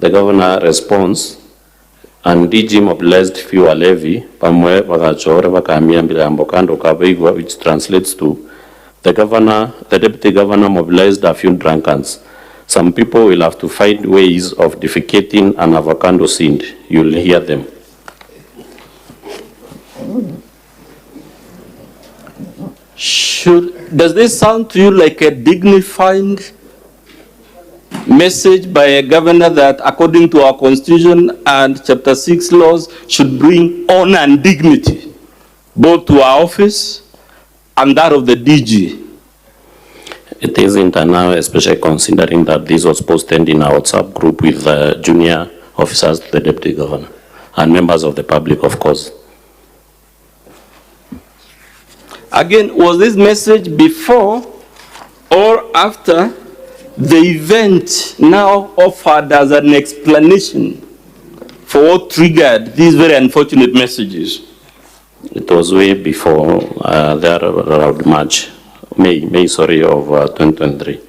The governor responds, and DG mobilized fewer levy, pamwe wakachore wakahamia Milambo kando Kabeigwa, which translates to, the deputy governor mobilized a few drunkards. Some people will have to find ways of defecating an avocado seed. You'll hear them. Does this sound to you like a dignified message by a governor that, according to our constitution and chapter 6 laws, should bring honor and dignity both to our office and that of the DG? It isn't now, especially considering that this was posted in our WhatsApp group with junior officers to the deputy governor and members of the public, of course. Again, was this message before or after the event now offered as an explanation for what triggered these very unfortunate messages? It was way before, there around May of 2023.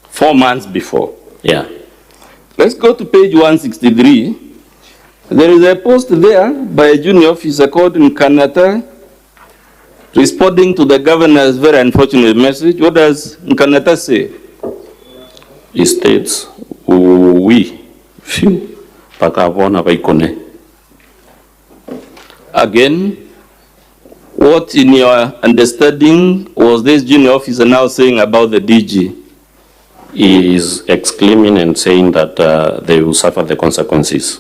4 months before. Yeah. Let's go to page 163. There is a post there by a junior officer called Kenyatta responding to the governor's very unfortunate message. What does Kenyatta say? He states, we few pakavona vaikone. Again, what in your understanding was this junior officer now saying about the DG? He is exclaiming and saying that they will suffer the consequences.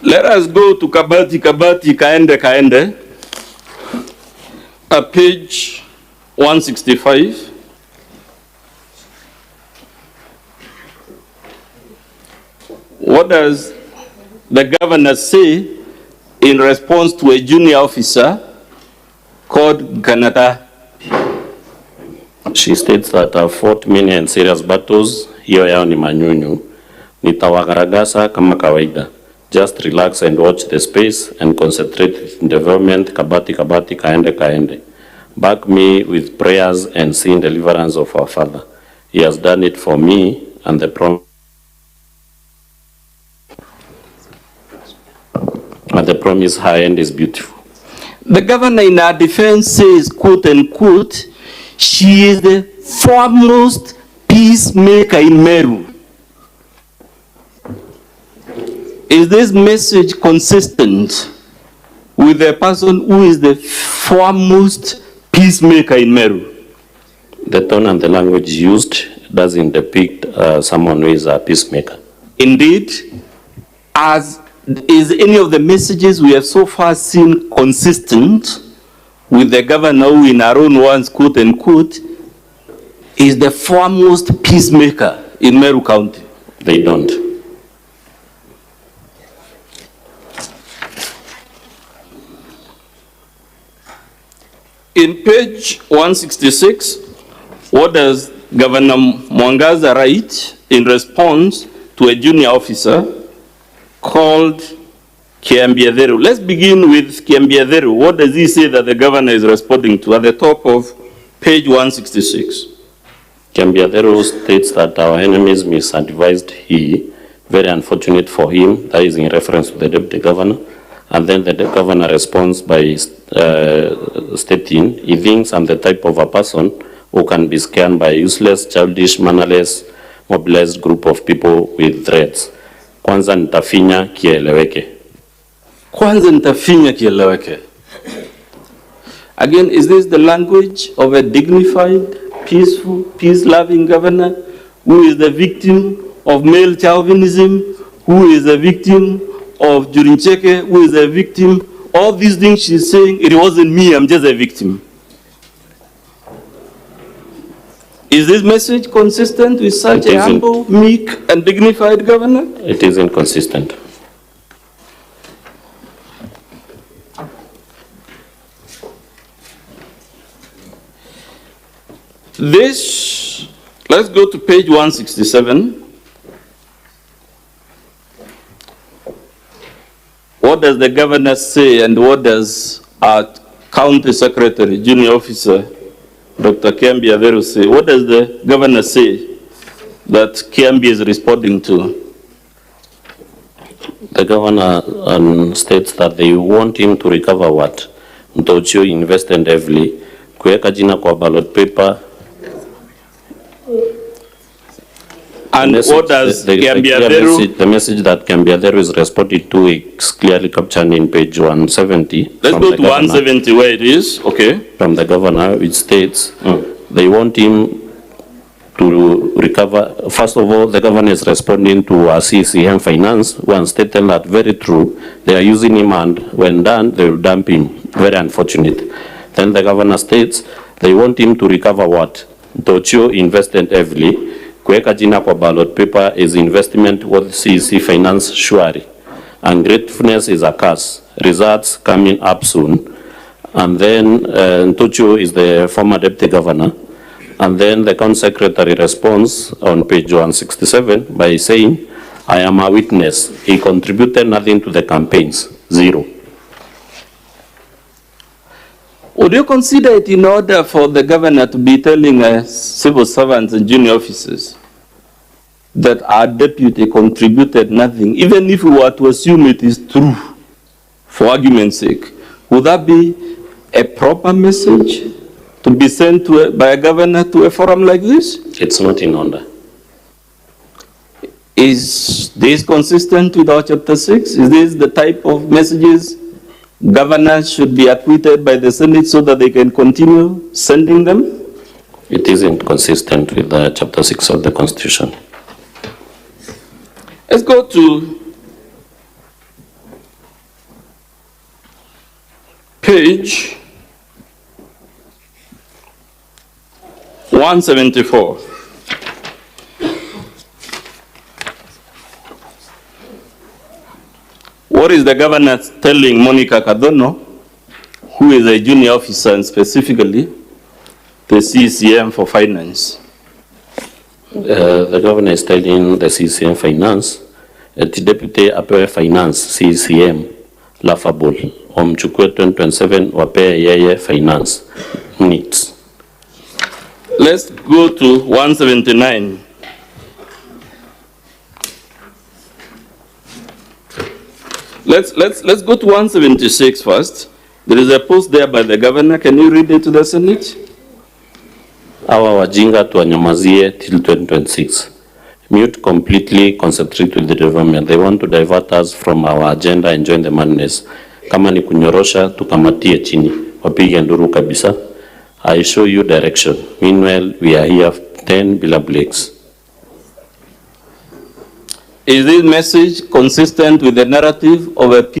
Let us go to Kabati, Kaende, page 165. What does the governor say in response to a junior officer called Kenyatta? She states that I've fought many and serious battles. Hiyo yao ni manyunyu. Nitawagaragasa kama kawaida. Just relax and watch the space and concentrate in development. Kabati, kaende. Back me with prayers and seeing deliverance of our Father. He has done it for me, and the promise high end is beautiful. The governor in her defense says, quote unquote, she is the foremost peacemaker in Meru. Is this message consistent with the person who is the foremost peacemaker in Meru? The tone and the language used doesn't depict someone who is a peacemaker. Indeed, as is any of the messages we have so far seen consistent with the governor who in our own words, quote unquote, is the foremost peacemaker in Meru County? They don't. In page 166, what does Governor Mwangaza write in response to a junior officer called Kiambiatheru? Let's begin with Kiambiatheru. What does he say that the governor is responding to at the top of page 166? Kiambiatheru states that our enemies misadvised he, very unfortunate for him, that is in reference to the deputy governor. And then the governor responds by stating, he thinks I'm the type of a person who can be scanned by a useless, childish, mannerless, mobilized group of people with threats. Kwanza nitafinya kieleweke. Kwanza nitafinya kieleweke. Again, is this the language of a dignified, peaceful, peace-loving governor who is the victim of male chauvinism, who is a victim of Jurincheke, who is a victim? All these things she's saying, it wasn't me, I'm just a victim. Is this message consistent with such a humble, meek, and dignified governor? It is inconsistent. This, let's go to page 167. What does the governor say and what does County Secretary, Junior Officer, Dr. Kiambi Averu say? What does the governor say that Kiambi is responding to? The governor states that they want him to recover what? Mtochio invested heavily, kuweka jina kwa ballot paper. And what does Kiambi Averu? The message that Kiambi Averu is responding to is clearly captured in page 170. Let's go to 170 where it is, okay. From the governor, which states they want him to recover. First of all, the governor is responding to CCM Finance, who stated that very true, they are using him and when done, they will dump him. Very unfortunate. Then the governor states they want him to recover what? Tochio invested heavily. Kuweka jina kwa ballot paper is investment with CEC Finance Shwari. And gratefulness is a curse. Results coming up soon. And then Tochio is the former deputy governor. And then the county secretary responds on page 167 by saying, I am a witness. He contributed nothing to the campaigns. Zero. Would you consider it in order for the governor to be telling civil servants and junior officers that our deputy contributed nothing, even if we were to assume it is true, for argument's sake, would that be a proper message to be sent to by a governor to a forum like this? It's not in order. Is this consistent with our chapter 6? Is this the type of messages governors should be acquitted by the Senate so that they can continue sending them? It isn't consistent with the chapter 6 of the Constitution. Let's go to page 174. What is the governor telling Monica Kadono, who is a junior officer and specifically the CCM for finance? The governor is telling the CCM Finance that the deputy apewe finance CCM laughable. Omchukue 2027 wapea yeye finance needs. Let's go to 179. Let's go to 176 first. There is a post there by the governor. Can you read it to the Senate? Hawa Wajinga tuwanyamazie till 2026. Mute completely, concentrate with the development. They want to divert us from our agenda and join the madness. Kama ni kunyorosha, tukamatie chini. Wapige nduru kabisa. I show you direction. Meanwhile, we are here 10 bila breaks. Is this message consistent with the narrative of a